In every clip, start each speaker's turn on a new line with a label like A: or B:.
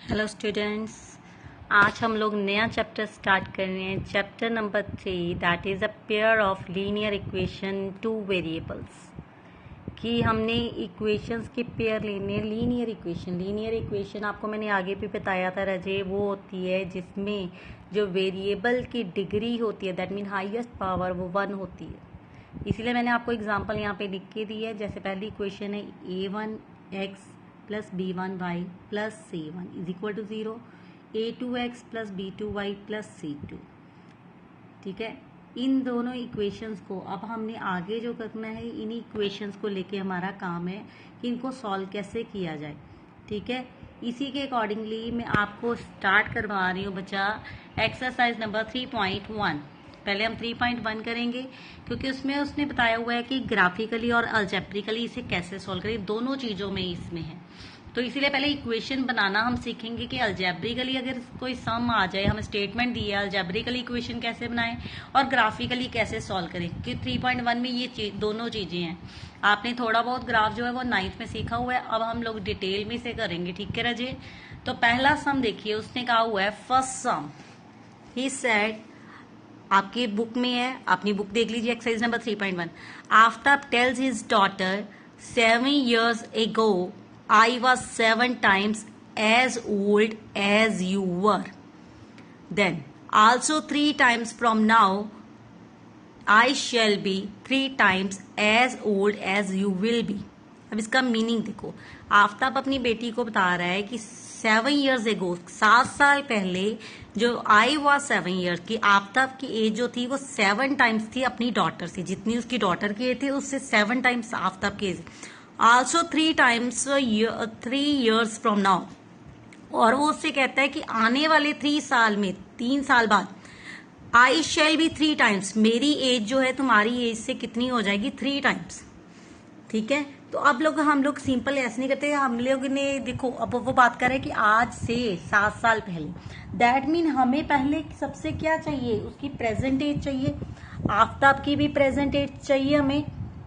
A: Hello students, आज हम लोग नया चैप्टर स्टार्ट कर रहे हैं। Chapter number 3 that is a pair of linear equation two variables. कि हमने इक्वेशंस के पेयर लेने हैं। लीनियर इक्वेशन आपको मैंने आगे भी बताया था रजे, वो होती है जिसमें जो वेरिएबल की डिग्री होती है दैट मीन हाईएस्ट पावर वो 1 होती है। इसीलिए मैंने आपको एग्जांपल यहाँ पे लिख के दी है। जैसे पहली इक्वेशन है a1x plus b1y plus c1 is equal to 0, a2x plus b2y plus c2। ठीक है, इन दोनों इक्वेशंस को अब हमने आगे जो करना है, इन इक्वेशंस को लेके हमारा काम है कि इनको सॉल्व कैसे किया जाए। ठीक है, इसी के अकॉर्डिंगली मैं आपको स्टार्ट करवा रही हूँ बच्चा एक्सरसाइज नंबर 3.1। पहले हम 3.1 करेंगे क्योंकि उसमें उसने बताया हुआ है कि ग्राफिकली और अलजेब्रिकली इसे कैसे सॉल्व करें, दोनों चीजों में इसमें है। तो इसीलिए पहले इक्वेशन बनाना हम सीखेंगे कि अलजेब्रिकली अगर कोई सम आ जाए, हमें स्टेटमेंट दी है, अलजेब्रिकली इक्वेशन कैसे बनाएं और ग्राफिकली कैसे सॉल्व करें। कि 3.1 में ये दोनों चीजें हैं। आपने थोड़ा बहुत ग्राफ जो है वो 9th में सीखा हुआ है, अब हम लोग डिटेल में से करेंगे। ठीक है रजे, तो पहला सम देखिए, उसने कहा हुआ है फर्स्ट सम ही सेड, आपकी बुक में है, अपनी बुक देख लीजिए, exercise number 3.1। Aftab tales his daughter 7 years ago I was 7 times as old as you were. Then also 3 times from now I shall be 3 times as old as you will be. अब इसका meaning देखो, आफ्ताब अपनी बेटी को बता रहा है कि 7 years ago 7 साल पहले जो आई वॉज 7 years की, आफ्ताब की एज जो थी वो 7 times थी अपनी डॉटर से, जितनी उसकी डॉटर की एज थी उससे 7 times आफ्ताब की age. Also 3 times 3 years from now, और वो उससे कहता है कि आने वाले 3 साल में, 3 साल बाद, आई शेल बी 3 times, मेरी एज जो है तुम्हारी एज से कितनी हो जाएगी, 3 times। ठीक है, तो अब हम लोग सिंपल ऐसे नहीं करते। हम लोग ने देखो, अब वो बात कर रहे हैं कि आज से 7 साल पहले, दैट मीन हमें पहले सबसे क्या चाहिए, उसकी प्रेजेंट एज चाहिए। आफ्ताब की भी प्रेजेंट एज चाहिए हमें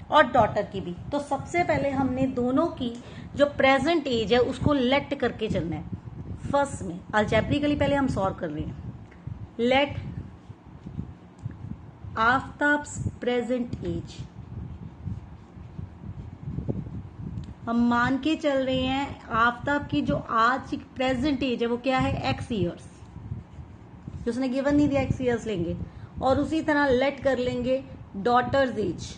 A: और डॉटर की भी। तो सबसे पहले हमने दोनों की जो प्रेजेंट एज है उसको लेट करके चलना है। फर्स्ट में अलजेब्रिकली पहले हम सॉल्व कर रहे हैं। लेट आफ्ताब्स प्रेजेंट एज, हम मान के चल रहे हैं आफ्ताब की जो आज की प्रेजेंट एज है वो क्या है, x years। जो उसने गिवन नहीं दिया, x years लेंगे। और उसी तरह लेट कर लेंगे डॉटर्स एज,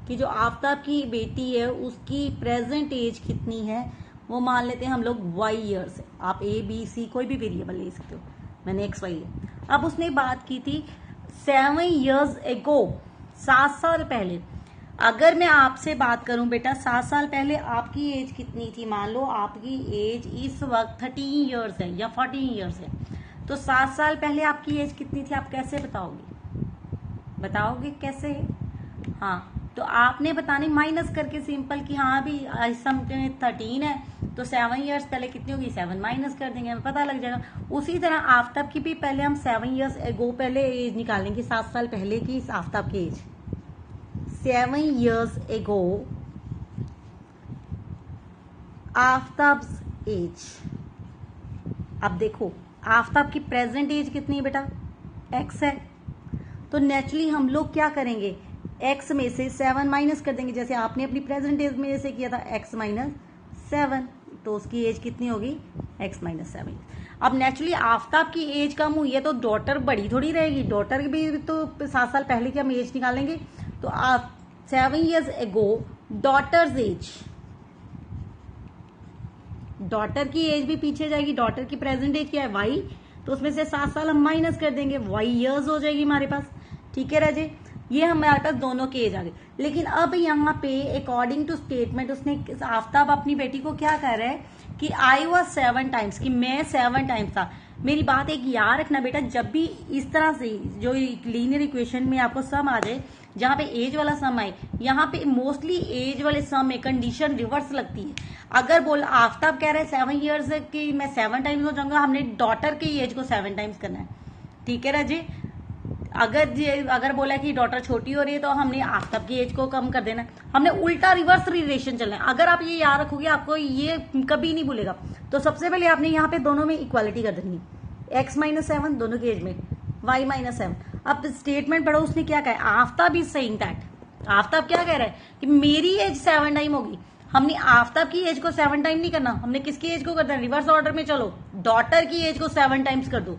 A: कि जो आफ्ताब की बेटी है उसकी प्रेजेंट एज कितनी है, वो मान लेते हैं हम लोग y years है। आप a b c कोई भी वेरिएबल ले सकते हो, मैंने x y लिया। अब उसने बात की थी 7 years ago, 7 साल पहले। अगर मैं आपसे बात करूं बेटा, 7 साल पहले आपकी एज कितनी थी, मान लो आपकी एज इस वक्त 13 years है या 14 years है, तो 7 साल पहले आपकी एज कितनी थी, आप कैसे बताओगे कैसे? हाँ, तो आपने बताने माइनस करके सिंपल कि हाँ भी सम 13 है तो 7 years पहले कितनी होगी, 7 माइनस कर देंगे, हमें पता लग जाएगा। उसी तरह आफ्ताब की भी पहले हम 7 years ago पहले एज निकालेंगे, 7 साल पहले की आफ्ताब की age. 7 years ago Aftab's age. अब देखो आफ्ताब की प्रेजेंट एज कितनी है बेटा, x है, तो नेचुरली हम लोग क्या करेंगे, x में से 7 माइनस कर देंगे, जैसे आपने अपनी प्रेजेंट एज में से किया था x माइनस 7, तो उसकी एज कितनी होगी, x माइनस 7। अब नेचुरली आफ्ताब की एज कम हुई है तो डॉटर बड़ी थोड़ी रहेगी, डॉटर की भी तो 7 साल पहले की हम एज निकालेंगे। तो आप 7 years ago daughters as, daughter की एज भी पीछे जाएगी, डॉटर की प्रेजेंट एज क्या है y, तो उसमें से 7 साल हम माइनस कर देंगे, y years हो जाएगी हमारे पास। ठीक है राजे, ये हमारे पास दोनों की एज आ गई। लेकिन अब यहाँ पे अकॉर्डिंग टू स्टेटमेंट उसने, आफ्ताब अपनी बेटी को क्या कह रहा है कि आई वॉज 7 times, कि मैं 7 times था। मेरी बात एक याद रखना बेटा, जब भी इस तरह से जो लीनियर इक्वेशन में आपको सम आ जाए, जहां पे एज वाला सम आए, यहाँ पे मोस्टली एज वाले सम में कंडीशन रिवर्स लगती है। अगर बोल आफ्ताब कह रहे हैं 7 years की मैं 7 times हो जाऊंगा, हमने डॉटर की एज को 7 times करना है। ठीक है राजे, अगर बोला कि डॉटर छोटी हो रही है तो हमने आफ्ताब की एज को कम कर देना है, हमने उल्टा रिवर्स रिलेशन चलना है। अगर आप ये याद रखोगे आपको ये कभी नहीं भूलेगा। तो सबसे पहले आपने यहाँ पे दोनों में इक्वालिटी कर देनी है, x-7 दोनों की एज में, y-7। अब स्टेटमेंट पढ़ो, उसने क्या कहा, Aftab is saying that, Aftab क्या कह रहा है कि मेरी एज 7 टाइम होगी। हमने आफ्ताब की एज को 7 टाइम नहीं करना, हमने किसकी एज को करना है, रिवर्स ऑर्डर में चलो, डॉटर की एज को 7 टाइम्स कर दो।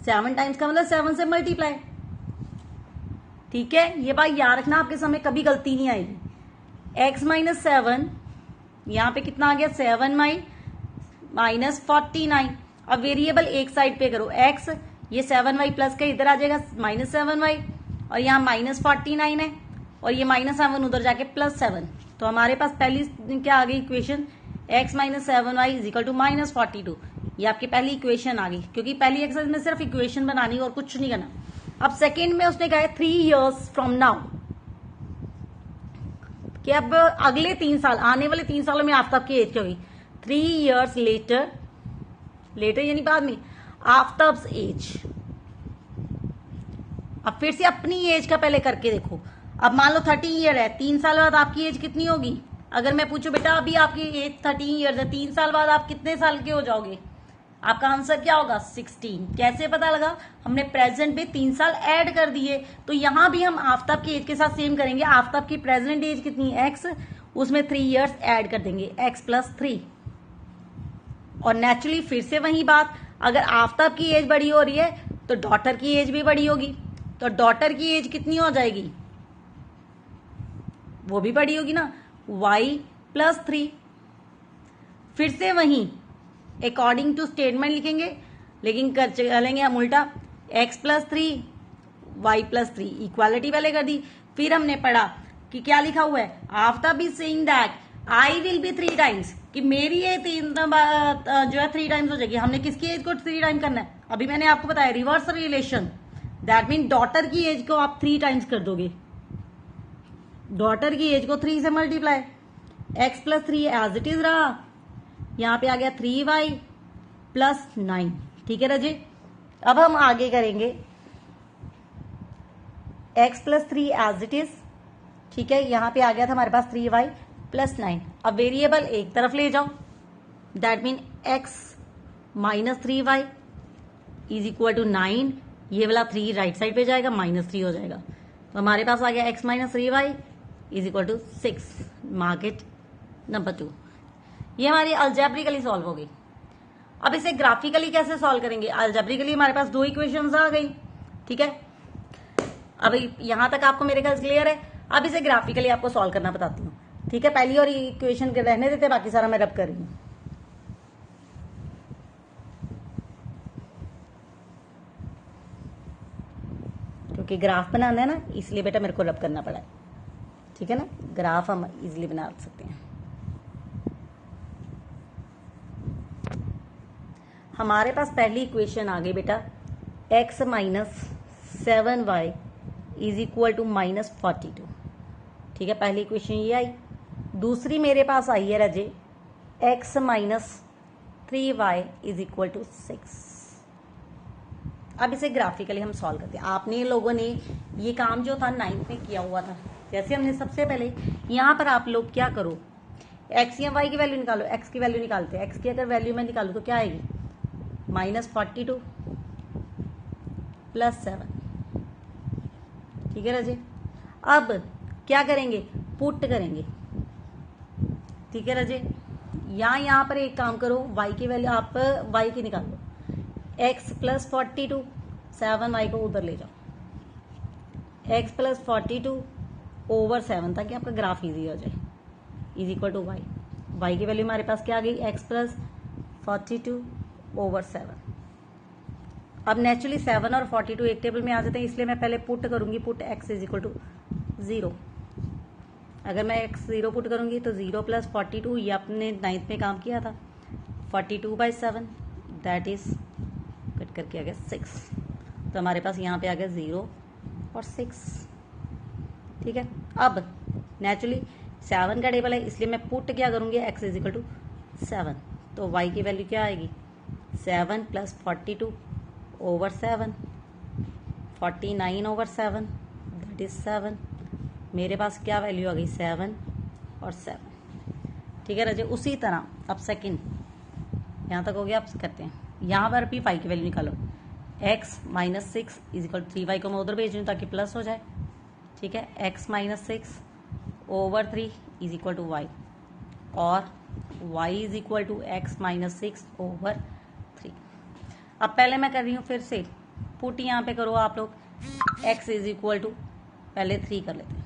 A: 7 टाइम्स का मतलब 7 से मल्टीप्लाई, ठीक है। ये बात याद रखना, आपके समय कभी गलती नहीं आएगी। x-7 यहां पे कितना आ गया, 7y-49। अब वेरिएबल एक साइड पे करो, x, ये 7y प्लस का इधर आ जाएगा -7y, और यहाँ -49 है, और ये -7 उधर जाके +7। तो हमारे पास पहली क्या आ गई इक्वेशन, x-7y = -42। ये आपकी पहली इक्वेशन आ गई, क्योंकि पहली एक्सरसाइज में सिर्फ इक्वेशन बनानी और कुछ नहीं करना। अब सेकेंड में उसने कहा है 3 years फ्रॉम नाउ, कि अब अगले 3 साल, आने वाले 3 सालों में आफ्ताब की एज क्या हुई, 3 years लेटर, लेटर यानी बाद में, आफ्ताब्स एज। अब फिर से अपनी एज का पहले करके देखो। अब मान लो 30 ईयर है, 3 साल बाद आपकी एज कितनी होगी। अगर मैं पूछूं बेटा अभी आपकी एज 30 ईयर्स है, 3 साल बाद आप कितने साल के हो जाओगे, आपका आंसर क्या होगा, 16। कैसे पता लगा, हमने प्रेजेंट में 3 साल ऐड कर दिए। तो यहां भी हम आफ्ताब की एज के साथ सेम करेंगे। आफ्ताब की प्रेजेंट एज कितनी है, x, उसमें 3 years ऐड कर देंगे, x + 3। और नेचुरली फिर से वही बात, अगर आफ्ताब की एज बड़ी हो रही है तो डॉटर की एज भी बड़ी होगी। तो डॉटर की एज कितनी हो जाएगी, वो भी बड़ी होगी ना, y + 3। फिर से वही अकॉर्डिंग टू स्टेटमेंट लिखेंगे, लेकिन चलेंगे हम उल्टा, x + 3 y + 3, इक्वालिटी पहले कर दी। फिर हमने पढ़ा कि क्या लिखा हुआ है, Aftab is saying that I will be 3 times, कि मेरी ये 3 जो है 3 टाइम्स हो जाएगी। हमने किसकी एज को 3 टाइम करना है, अभी मैंने आपको बताया reverse relation, that mean daughter की एज को आप 3 टाइम्स कर दोगे, डॉटर की एज को 3 से multiply, x + 3 as it is रहा, यहां पे आ गया 3y + 9, ठीक है राजे। अब हम आगे करेंगे x + 3 एज इट इज, ठीक है, यहां पे आ गया था हमारे पास 3y + 9। अब वेरिएबल एक तरफ ले जाओ, दैट मीन x - 3y = 9, ये वाला 3 राइट साइड पे जाएगा, -3 हो जाएगा। तो हमारे पास आ गया x - 3y = 6, मार्केट नंबर 2। ये हमारी अलजेब्रिकली सॉल्व हो गई। अब इसे ग्राफिकली कैसे सॉल्व करेंगे, अलजेब्रिकली हमारे पास 2 इक्वेशंस आ गई, ठीक है। अब यहां तक आपको मेरे ख्याल क्लियर है। अब इसे ग्राफिकली आपको सॉल्व करना बताती हूँ, ठीक है। पहली और इक्वेशन रहने देते, बाकी सारा मैं रब कर रही हूँ। क्योंकि ग्राफ बनाना है ना, इसलिए बेटा मेरे को रब करना पड़ा है, ठीक है ना। ग्राफ हम इजिली बना सकते हैं। हमारे पास पहली इक्वेशन आ गई बेटा, x - 7y = -42, ठीक है। पहली इक्वेशन ये आई। दूसरी मेरे पास आई है राजे, x - 3y = 6। अब इसे ग्राफिकली हम सॉल्व करते हैं। आपने लोगों ने ये काम जो था 9th में किया हुआ था। जैसे हमने सबसे पहले यहां पर आप लोग क्या करो, x या y की वैल्यू निकालो, x की वैल्यू निकालते हैं। x की अगर वैल्यू मैं निकालू तो क्या आएगी, -42 + 7, ठीक है राजे। अब क्या करेंगे, पुट करेंगे, ठीक है राजे। यहां पर एक काम करो, y की वैल्यू आप y की निकालो, x + 42, 7y को उधर ले जाओ, x + 42 / 7, ताकि आपका ग्राफ इजी हो जाए, = y। y की वैल्यू हमारे पास क्या आ गई, x + 42 / 7। अब नेचुरली 7 और 42 एक टेबल में आ जाते हैं, इसलिए मैं पहले पुट करूंगी, पुट x = 0। अगर मैं x 0 पुट करूंगी तो 0 + 42, ये आपने 9th में काम किया था, 42/7, दैट इज कट करके आ गया 6। तो हमारे पास यहाँ पे आ गया 0 और 6, ठीक है। अब नेचुरली 7 का टेबल है, इसलिए मैं पुट क्या करूंगी, x = 7। तो y की वैल्यू क्या आएगी, 7 + 42 / 7, 49/7 दैट इज 7। मेरे पास क्या वैल्यू आ गई 7 और 7। ठीक है राजे। उसी तरह अब सेकंड यहाँ तक हो गया। आप करते हैं यहाँ पर भी y की वैल्यू निकालो। x - 6 = 3y को मैं उधर भेज दूँ ताकि प्लस हो जाए। ठीक है। x - 6 / 3 = y और y = x - 6 / 3। अब पहले मैं कर रही हूँ फिर से पुट यहाँ पे करो आप लोग। x = पहले 3 कर लेते हैं।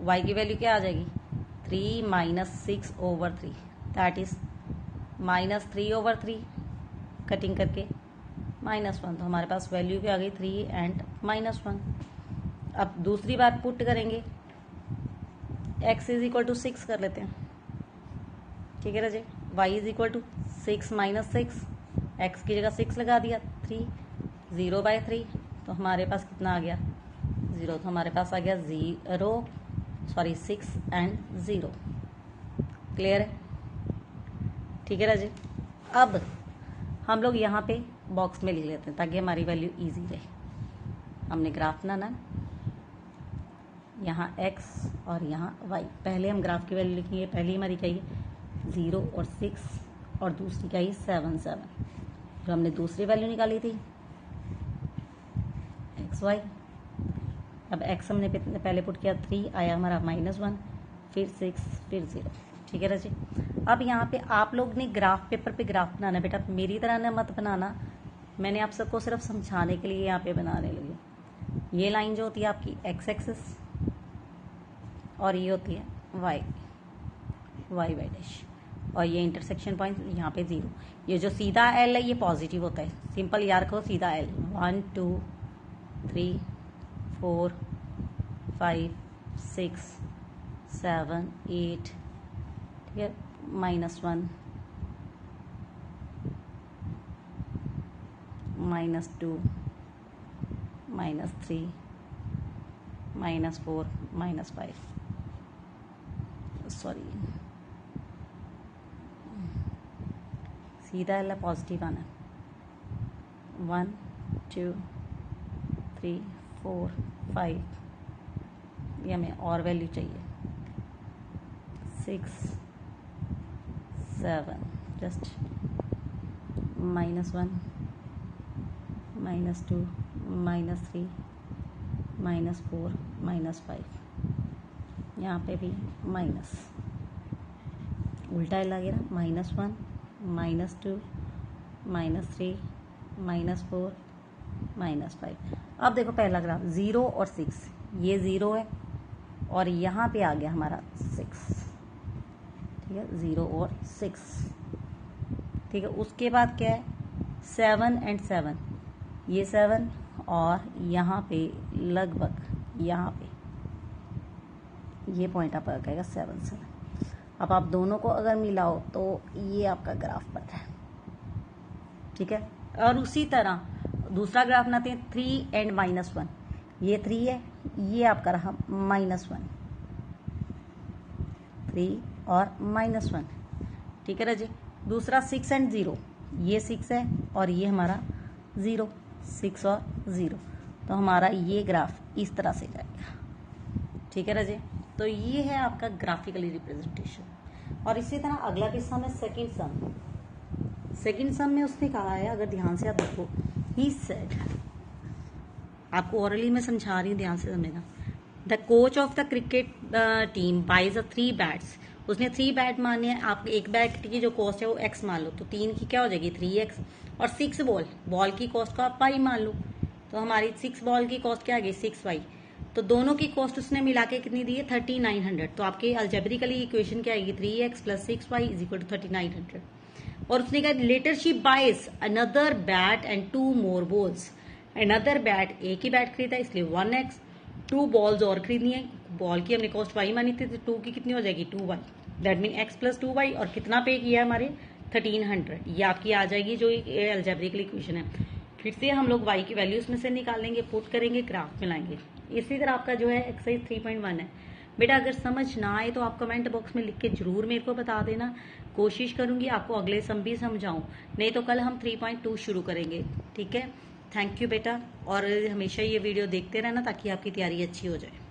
A: y की वैल्यू क्या आ जाएगी 3 - 6 / 3 दैट इज -3/3 कटिंग करके -1। तो हमारे पास वैल्यू भी आ गई 3 एंड -1। अब दूसरी बार पुट करेंगे x = 6 कर लेते हैं। ठीक है राजे। y = 6 - 6 x की जगह 6 लगा दिया 3 0/3। तो हमारे पास कितना आ गया 0। तो हमारे पास आ गया 6 एंड 0। क्लियर है। ठीक है राजे। अब हम लोग यहाँ पे बॉक्स में लिख लेते हैं ताकि हमारी वैल्यू इजी रहे। हमने ग्राफ बनाना, यहाँ x और यहाँ y। पहले हम ग्राफ की वैल्यू लिखेंगे। पहली हमारी क्या है 0 और 6 और दूसरी क्या है 7 7 जो हमने दूसरी वैल्यू निकाली थी xy। अब x हमने पहले पुट किया 3 आया हमारा -1 फिर 6 फिर 0। ठीक है राजी। अब यहाँ पे आप लोग ने ग्राफ पेपर पे ग्राफ बनाना बेटा, मेरी तरह ना मत बनाना। मैंने आप सबको सिर्फ समझाने के लिए यहाँ पे बनाने लगी। ये लाइन जो होती है आपकी x एक्सिस और ये होती है y डैश और ये इंटरसेक्शन पॉइंट यहाँ पे 0। ये जो सीधा L है ये पॉजिटिव होता है। सिंपल याद रखो सीधा L 1 2 3 4 5 6 7 8। ठीक है। -1 -2 -3 -4 -5 सॉरी सीधा है पॉजिटिव आना 1 2 3 4 5। ये हमें और वैल्यू चाहिए 6 7 जस्ट -1 -2 -3 -4 -5। यहाँ पे भी माइनस उल्टा लगे ना -1 -2 -3 -4 -5। अब देखो पहला ग्राफ 0 और 6 ये 0 है और यहाँ पे आ गया हमारा 6। ठीक है 0 और 6। ठीक है। उसके बाद क्या है 7 एंड 7 ये 7 और यहाँ पे लगभग यहाँ पे ये पॉइंट आपका कहेगा 7 7। अब आप दोनों को अगर मिलाओ तो ये आपका ग्राफ बन रहा है। ठीक है। और उसी तरह दूसरा ग्राफ बनाते हैं 3 एंड -1। ये 3 है ये आपका रहा -1 3 और -1। ठीक है राजी। दूसरा 6 एंड 0 ये 6 है और ये हमारा 0 6 और 0। तो हमारा ये ग्राफ इस तरह से जाएगा। ठीक है राजी। तो ये है आपका ग्राफिकली रिप्रेजेंटेशन। और इसी तरह अगला किस्सा में सेकंड सम में उसने कहा है, अगर ध्यान से आप देखो ही सेड, आपको ओरली में समझा रही हूँ ध्यान से समझना। The coach of the cricket team buys 3 bats. उसने 3 बैट माने हैं। आप एक बैट की जो कॉस्ट है वो x मान लो तो 3 की क्या हो जाएगी 3x और 6 बॉल की कॉस्ट को आप y मान लो तो हमारी 6 बॉल की कॉस्ट क्या आ गई 6y। तो दोनों की कॉस्ट उसने मिला के कितनी दी है 3900। तो आपके अलजेब्रिकली इक्वेशन क्या आएगी 3x + 6y = 3900। और उसने कहा later she buys another bat and 2 more balls. Another bat एक ही बैट खरीदा इसलिए 1x 2 बॉल्स और खरीदनी है। बॉल की हमने कॉस्ट y मानी थी तो 2 की कितनी हो जाएगी 2y। That mean x + 2y और कितना पे किया है हमारे 1300। ये आपकी आ जाएगी जो अलजेब्रिकल इक्वेशन है। फिर से हम लोग y की वैल्यूज में से निकालेंगे पुट करेंगे ग्राफ में लाएंगे। इसी तरह आपका जो है एक्सरसाइज 3.1 है। बेटा अगर समझ ना आए तो आप कमेंट बॉक्स में लिख के जरूर मेरे को बता देना। कोशिश करूंगी आपको अगले सम भी समझाऊं, नहीं तो कल हम 3.2 शुरू करेंगे। ठीक है। थैंक यू बेटा, और हमेशा ये वीडियो देखते रहना ताकि आपकी तैयारी अच्छी हो जाए।